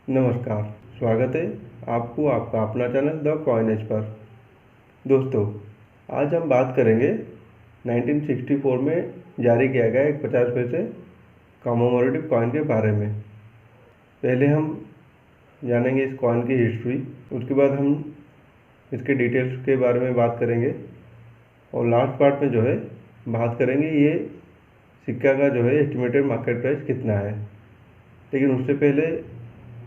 नमस्कार, स्वागत है आपको आपका अपना चैनल द कॉइनेज पर। दोस्तों, आज हम बात करेंगे 1964 में जारी किया गया एक 50 पैसे कॉमेमोरेटिव कॉइन के बारे में। पहले हम जानेंगे इस कॉइन की हिस्ट्री, उसके बाद हम इसके डिटेल्स के बारे में बात करेंगे और लास्ट पार्ट में जो है बात करेंगे ये सिक्का का जो है एस्टिमेटेड मार्केट प्राइस कितना है। लेकिन उससे पहले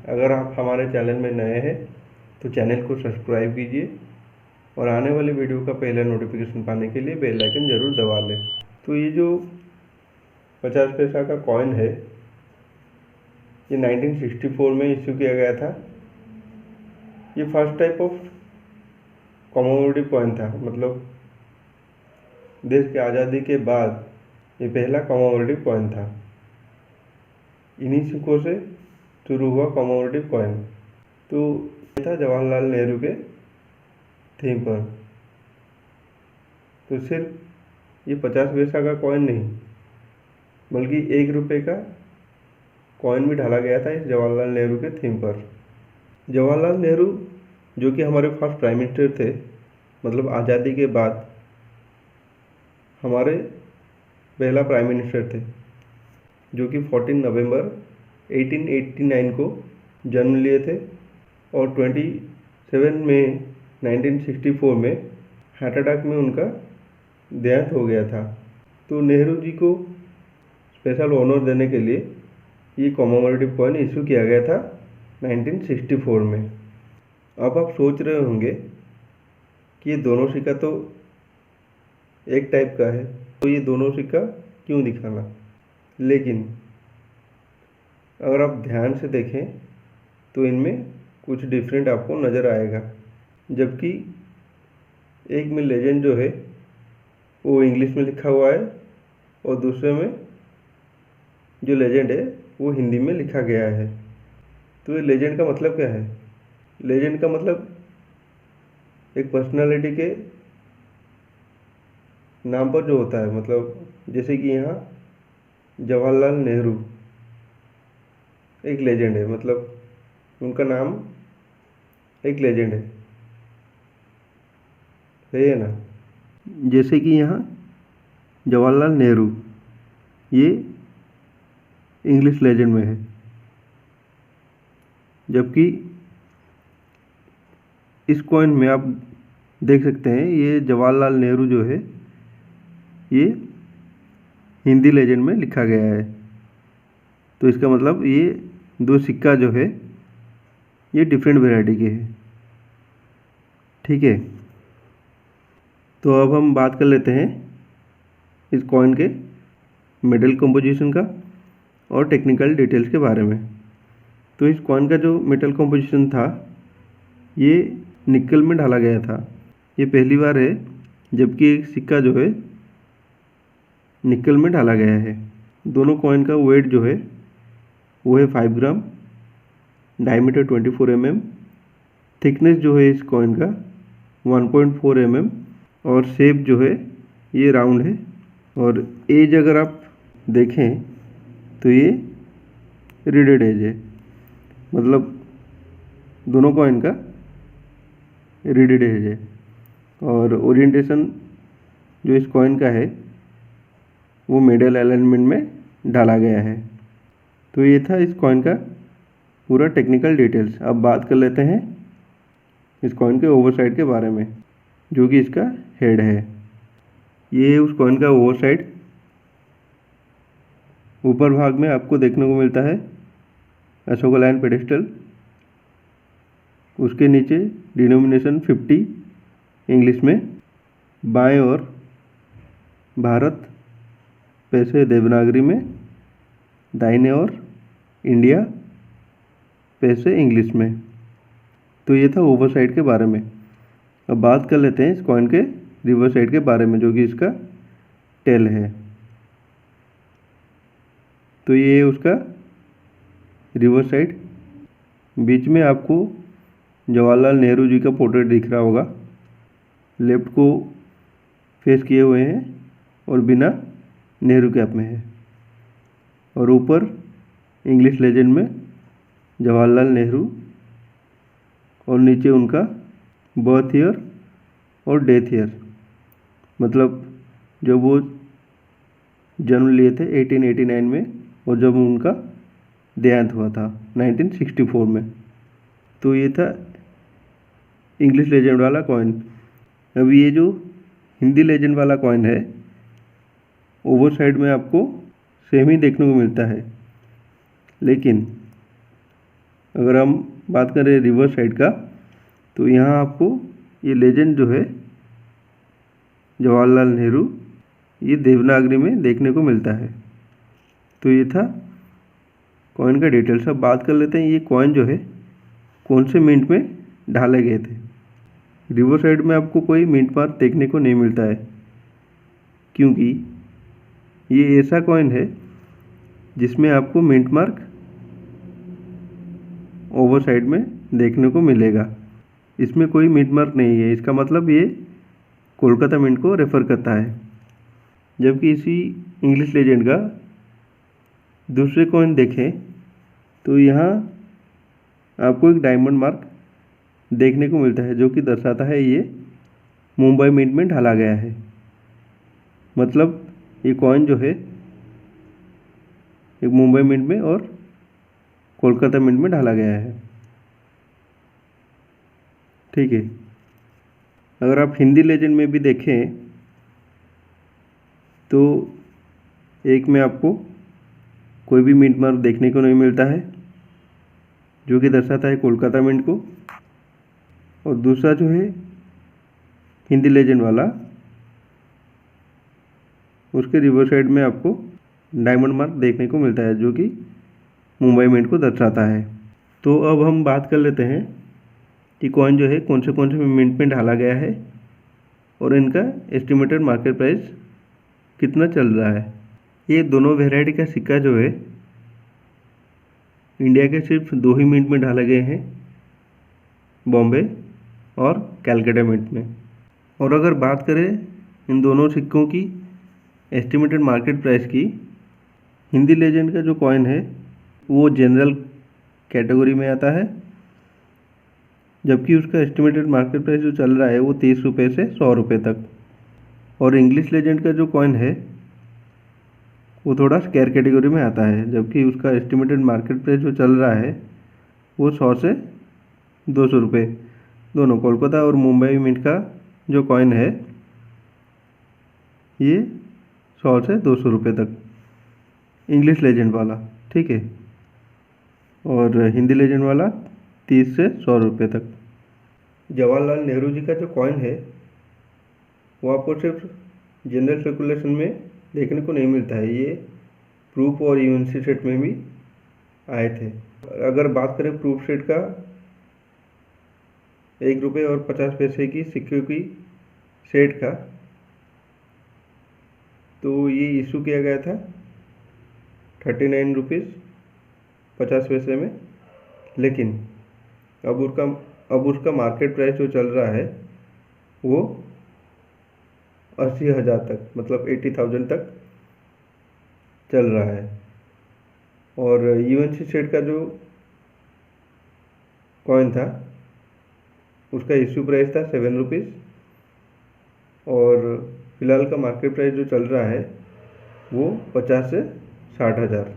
अगर आप हमारे चैनल में नए हैं तो चैनल को सब्सक्राइब कीजिए और आने वाले वीडियो का पहला नोटिफिकेशन पाने के लिए बेल आइकन ज़रूर दबा लें। तो ये जो 50 पैसा का कॉइन है ये 1964 में इश्यू किया गया था। ये first type of commemorative coin था, मतलब देश की आज़ादी के बाद ये पहला कॉमेमोरेटिव कॉइन था। इन्हीं सिक्कों से शुरू हुआ कॉमेमोरेटिव कॉइन। तो ये था जवाहरलाल नेहरू के थीम पर। तो सिर्फ ये 50 पैसा का कॉइन नहीं बल्कि 1 रुपये का कॉइन भी डाला गया था इस जवाहरलाल नेहरू के थीम पर। जवाहरलाल नेहरू जो कि हमारे फर्स्ट प्राइम मिनिस्टर थे, मतलब आज़ादी के बाद हमारे पहला प्राइम मिनिस्टर थे, जो कि 14 नवंबर 1889 को जन्म लिए थे और 27 मई 1964 में हार्ट अटैक में उनका देहांत हो गया था। तो नेहरू जी को स्पेशल ऑनर देने के लिए ये कॉमेमोरेटिव कॉइन इशू किया गया था 1964 में। अब आप सोच रहे होंगे कि ये दोनों सिक्का तो एक टाइप का है, तो ये दोनों सिक्का क्यों दिखाना। लेकिन अगर आप ध्यान से देखें तो इनमें कुछ डिफरेंट आपको नज़र आएगा। जबकि एक में लेजेंड जो है वो इंग्लिश में लिखा हुआ है और दूसरे में जो लेजेंड है वो हिंदी में लिखा गया है। तो ये लेजेंड का मतलब क्या है? लेजेंड का मतलब एक पर्सनालिटी के नाम पर जो होता है, मतलब जैसे कि यहाँ जवाहरलाल नेहरू एक लेजेंड है, मतलब उनका नाम एक लेजेंड है, सही है ना। जैसे कि यहाँ जवाहरलाल नेहरू ये इंग्लिश लेजेंड में है, जबकि इस कॉइन में आप देख सकते हैं ये जवाहरलाल नेहरू जो है ये हिंदी लेजेंड में लिखा गया है। तो इसका मतलब ये दो सिक्का जो है ये डिफरेंट वैरायटी के हैं, ठीक है। तो अब हम बात कर लेते हैं इस कॉइन के मेटल कंपोजिशन का और टेक्निकल डिटेल्स के बारे में। तो इस कॉइन का जो मेटल कंपोजिशन था ये निकल में ढाला गया था। ये पहली बार है जबकि एक सिक्का जो है निकल में ढाला गया है। दोनों कॉइन का वेट जो है वो है 5 ग्राम, डायमीटर 24 mm, थिकनेस जो है इस कॉइन का 1.4 mm और शेप जो है ये राउंड है। और एज अगर आप देखें तो ये रिडेड एज है, मतलब दोनों कॉइन का रिडेड एज है। और ओरिएंटेशन जो इस कॉइन का है वो मिडल अलाइनमेंट में डाला गया है। तो ये था इस कॉइन का पूरा टेक्निकल डिटेल्स। अब बात कर लेते हैं इस कॉइन के ओवरसाइड के बारे में, जो कि इसका हेड है। ये उस कॉइन का ओवरसाइड। ऊपर भाग में आपको देखने को मिलता है अशोक लाइन पेडेस्टल, उसके नीचे डिनोमिनेशन 50 इंग्लिश में, बाएं ओर भारत पैसे देवनागरी में, दाहिने ओर इंडिया पैसे इंग्लिश में। तो ये था ओवर साइड के बारे में। अब बात कर लेते हैं इस कॉइन के रिवर्स साइड के बारे में, जो कि इसका टेल है। तो ये उसका रिवर्स साइड। बीच में आपको जवाहरलाल नेहरू जी का पोर्ट्रेट दिख रहा होगा, लेफ्ट को फेस किए हुए हैं और बिना नेहरू कैप में है। और ऊपर इंग्लिश लेजेंड में जवाहरलाल नेहरू और नीचे उनका बर्थ ईयर और डेथ ईयर, मतलब जब वो जन्म लिए थे 1889 में और जब उनका देहांत हुआ था 1964 में। तो ये था इंग्लिश लेजेंड वाला कॉइन। अब ये जो हिंदी लेजेंड वाला कॉइन है, ओवर साइड में आपको सेम ही देखने को मिलता है, लेकिन अगर हम बात करें रिवर्स साइड का, तो यहाँ आपको ये लेजेंड जो है जवाहरलाल नेहरू, ये देवनागरी में देखने को मिलता है। तो ये था कॉइन का डिटेल्स। अब बात कर लेते हैं ये कॉइन जो है कौन से मिंट में ढाले गए थे। रिवर्स साइड में आपको कोई मिंट मार्क देखने को नहीं मिलता है, क्योंकि ये ऐसा कॉइन है जिसमें आपको मिंट मार्क ओवर साइड में देखने को मिलेगा। इसमें कोई मिंट मार्क नहीं है, इसका मतलब ये कोलकाता मिंट को रेफर करता है। जबकि इसी इंग्लिश लेजेंड का दूसरे कॉइन देखें तो यहाँ आपको एक डायमंड मार्क देखने को मिलता है, जो कि दर्शाता है ये मुंबई मिंट में ढाला गया है। मतलब ये कॉइन जो है एक मुंबई मिंट में और कोलकाता मिंट में ढाला गया है। ठीक है। अगर आप हिंदी लेजेंड में भी देखें तो एक में आपको कोई भी मिंट मार्क देखने को नहीं मिलता है, जो कि दर्शाता है कोलकाता मिंट को। और दूसरा जो है हिंदी लेजेंड वाला, उसके रिवर्स साइड में आपको डायमंड मार्क देखने को मिलता है, जो कि मुंबई मिंट को दर्शाता है। तो अब हम बात कर लेते हैं कि कॉइन जो है कौन से मिंट में ढाला गया है और इनका एस्टिमेटेड मार्केट प्राइस कितना चल रहा है। ये दोनों वेराइटी का सिक्का जो है इंडिया के सिर्फ 2 ही मिंट में ढाले गए हैं, बॉम्बे और कैलकाटा मिंट में। और अगर बात करें इन दोनों सिक्कों की एस्टिमेटेड मार्केट प्राइस की, हिंदी लेजेंड का जो कॉइन है वो जनरल कैटेगरी में आता है, जबकि उसका एस्टिमेटेड मार्केट प्राइस जो चल रहा है वो 30 रुपये से 100 रुपये तक। और इंग्लिश लेजेंड का जो कॉइन है वो थोड़ा स्केयर कैटेगरी में आता है, जबकि उसका एस्टिमेटेड मार्केट प्राइस जो चल रहा है वो 100 से 200 रुपये। दोनों कोलकाता और मुंबई मिंट का जो कॉइन है ये 100 से 200 रुपये तक, इंग्लिश लेजेंड वाला। ठीक है। और हिंदी लेजेंड वाला 30 से 100 रुपये तक। जवाहरलाल नेहरू जी का जो कॉइन है वो आपको सिर्फ जनरल सर्कुलेशन में देखने को नहीं मिलता है, ये प्रूफ और यूएनसी सेट में भी आए थे। अगर बात करें प्रूफ सेट का, 1 रुपये और 50 पैसे की सिक्कों की सेट का, तो ये इशू किया गया था 39 रुपीज़ 50 पैसे में, लेकिन अब उसका मार्केट प्राइस जो चल रहा है वो 80,000 तक, मतलब 80,000 तक चल रहा है। और यूएनसी सेट का जो कॉइन था उसका इश्यू प्राइस था 7 रुपीज़, और फिलहाल का मार्केट प्राइस जो चल रहा है वो 50 से 60,000।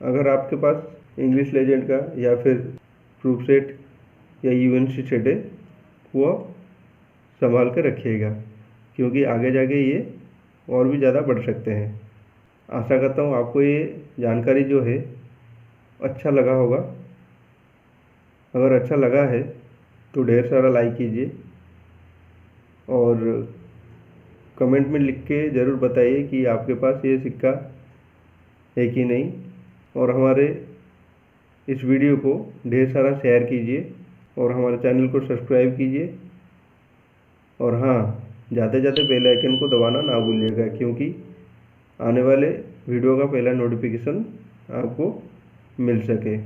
अगर आपके पास इंग्लिश लेजेंड का या फिर प्रूफ सेट या यूएनसी सेट है, वो आप संभाल कर रखिएगा, क्योंकि आगे जाके ये और भी ज़्यादा बढ़ सकते हैं। आशा करता हूँ आपको ये जानकारी जो है अच्छा लगा होगा। अगर अच्छा लगा है तो ढेर सारा लाइक कीजिए और कमेंट में लिख के ज़रूर बताइए कि आपके पास ये सिक्का है कि नहीं। और हमारे इस वीडियो को ढेर सारा शेयर कीजिए और हमारे चैनल को सब्सक्राइब कीजिए। और हाँ, जाते जाते बेल आइकन को दबाना ना भूलिएगा, क्योंकि आने वाले वीडियो का पहला नोटिफिकेशन आपको मिल सके।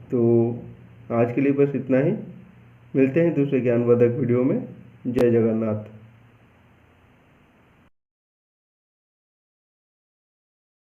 तो आज के लिए बस इतना ही। मिलते हैं दूसरे ज्ञानवर्धक वीडियो में। जय जगन्नाथ।